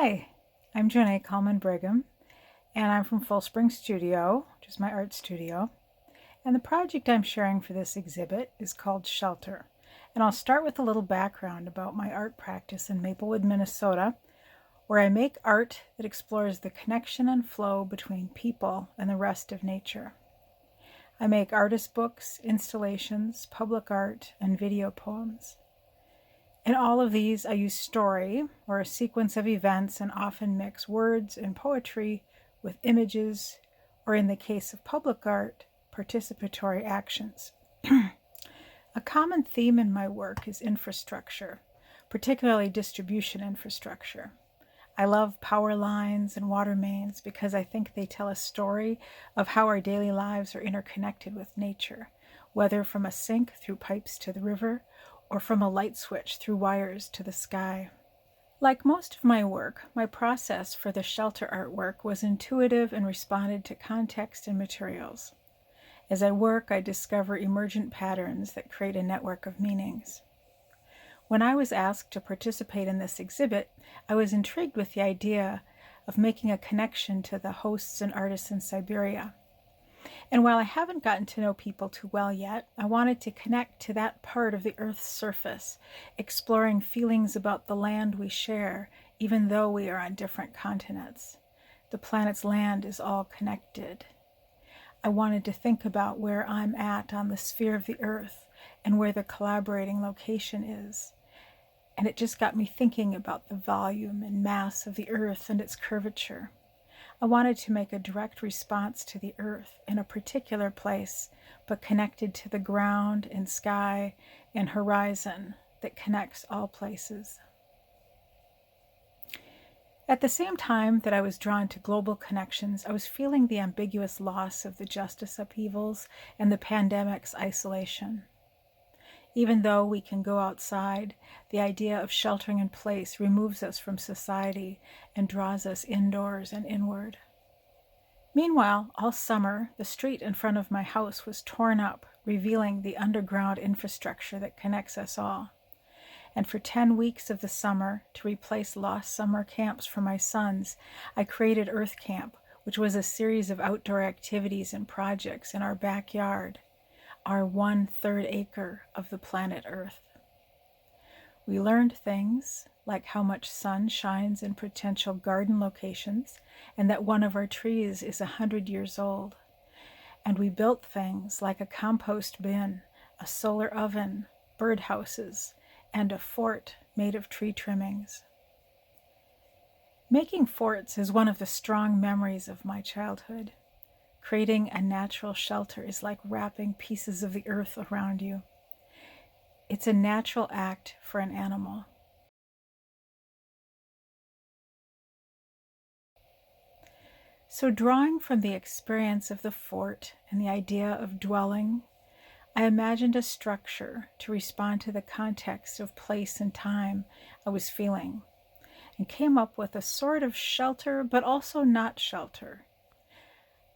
Hi, I'm Janae Coleman Brigham, and I'm from Full Spring Studio, which is my art studio. And the project I'm sharing for this exhibit is called Shelter. And I'll start with a little background about my art practice in Maplewood, Minnesota, where I make art that explores the connection and flow between people and the rest of nature. I make artist books, installations, public art, and video poems. In all of these, I use story, or a sequence of events, and often mix words and poetry with images, or in the case of public art, participatory actions. A common theme in my work is infrastructure, particularly distribution infrastructure. I love power lines and water mains because I think they tell a story of how our daily lives are interconnected with nature, whether from a sink through pipes to the river, or from a light switch through wires to the sky. Like most of my work, my process for the shelter artwork was intuitive and responded to context and materials. As I work, I discover emergent patterns that create a network of meanings. When I was asked to participate in this exhibit, I was intrigued with the idea of making a connection to the hosts and artists in Siberia. And while I haven't gotten to know people too well yet, I wanted to connect to that part of the Earth's surface, exploring feelings about the land we share, even though we are on different continents. The planet's land is all connected. I wanted to think about where I'm at on the sphere of the Earth and where the collaborating location is. And it just got me thinking about the volume and mass of the Earth and its curvature. I wanted to make a direct response to the Earth in a particular place, but connected to the ground and sky and horizon that connects all places. At the same time that I was drawn to global connections, I was feeling the ambiguous loss of the justice upheavals and the pandemic's isolation. Even though we can go outside, the idea of sheltering in place removes us from society and draws us indoors and inward. Meanwhile, all summer, the street in front of my house was torn up, revealing the underground infrastructure that connects us all. And for 10 weeks of the summer, to replace lost summer camps for my sons, I created Earth Camp, which was a series of outdoor activities and projects in our backyard, our 1/3 acre of the planet Earth. We learned things like how much sun shines in potential garden locations and that one of our trees is 100 years old. And we built things like a compost bin, a solar oven, birdhouses, and a fort made of tree trimmings. Making forts is one of the strong memories of my childhood. Creating a natural shelter is like wrapping pieces of the earth around you. It's a natural act for an animal. So drawing from the experience of the fort and the idea of dwelling, I imagined a structure to respond to the context of place and time I was feeling, and came up with a sort of shelter, but also not shelter.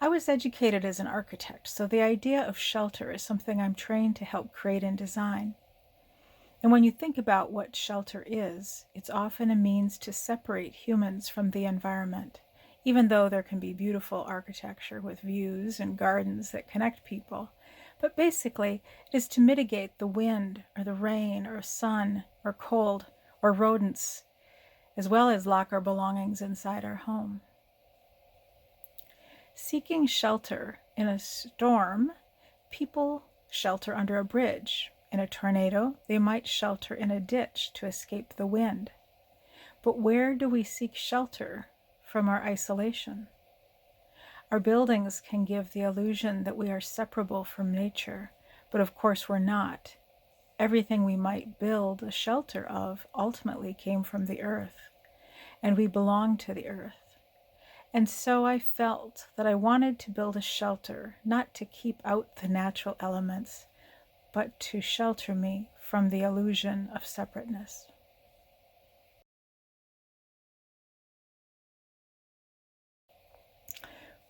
I was educated as an architect, so the idea of shelter is something I'm trained to help create and design. And when you think about what shelter is, it's often a means to separate humans from the environment, even though there can be beautiful architecture with views and gardens that connect people. But basically, it is to mitigate the wind or the rain or sun or cold or rodents, as well as lock our belongings inside our home. Seeking shelter in a storm, people shelter under a bridge. In a tornado, they might shelter in a ditch to escape the wind. But where do we seek shelter from our isolation? Our buildings can give the illusion that we are separable from nature, but of course we're not. Everything we might build a shelter of ultimately came from the earth, and we belong to the earth. And so I felt that I wanted to build a shelter, not to keep out the natural elements, but to shelter me from the illusion of separateness.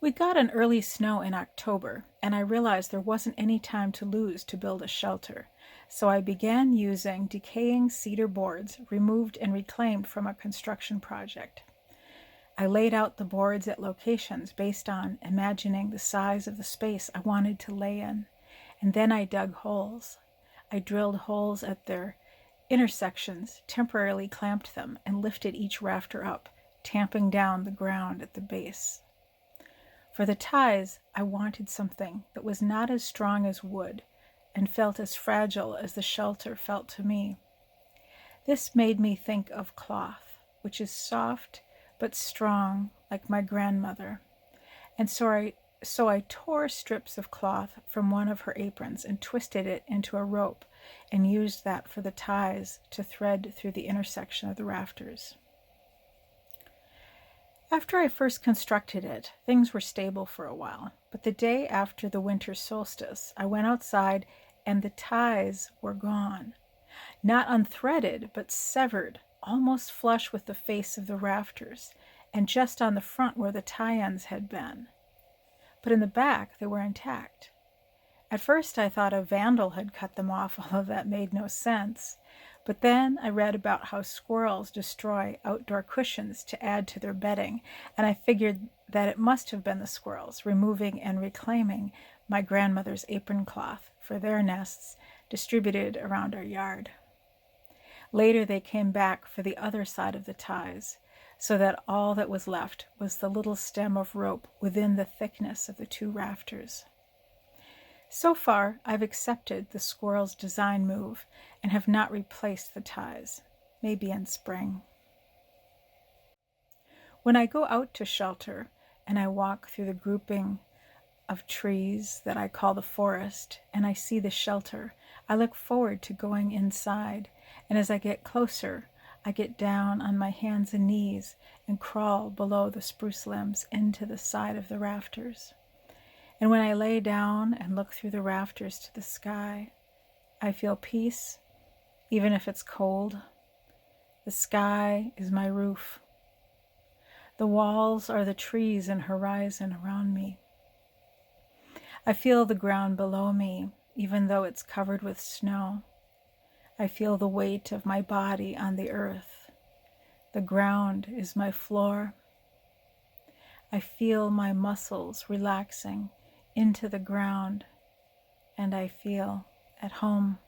We got an early snow in October, and I realized there wasn't any time to lose to build a shelter, so I began using decaying cedar boards removed and reclaimed from a construction project. I laid out the boards at locations based on imagining the size of the space I wanted to lay in, and then I dug holes. I drilled holes at their intersections, temporarily clamped them, and lifted each rafter up, tamping down the ground at the base. For the ties, I wanted something that was not as strong as wood and felt as fragile as the shelter felt to me. This made me think of cloth, which is soft but strong like my grandmother. And so I tore strips of cloth from one of her aprons and twisted it into a rope and used that for the ties to thread through the intersection of the rafters. After I first constructed it, things were stable for a while, but the day after the winter solstice, I went outside and the ties were gone. Not unthreaded, but severed, almost flush with the face of the rafters, and just on the front where the tie-ends had been. But in the back, they were intact. At first I thought a vandal had cut them off, although that made no sense. But then I read about how squirrels destroy outdoor cushions to add to their bedding, and I figured that it must have been the squirrels removing and reclaiming my grandmother's apron cloth for their nests distributed around our yard. Later they came back for the other side of the ties, so that all that was left was the little stem of rope within the thickness of the two rafters. So far, I've accepted the squirrel's design move and have not replaced the ties, maybe in spring. When I go out to shelter and I walk through the grouping of trees that I call the forest and I see the shelter, I look forward to going inside, and as I get closer, I get down on my hands and knees and crawl below the spruce limbs into the side of the rafters. And when I lay down and look through the rafters to the sky, I feel peace, even if it's cold. The sky is my roof. The walls are the trees and horizon around me. I feel the ground below me, even though it's covered with snow. I feel the weight of my body on the earth. The ground is my floor. I feel my muscles relaxing into the ground, and I feel at home.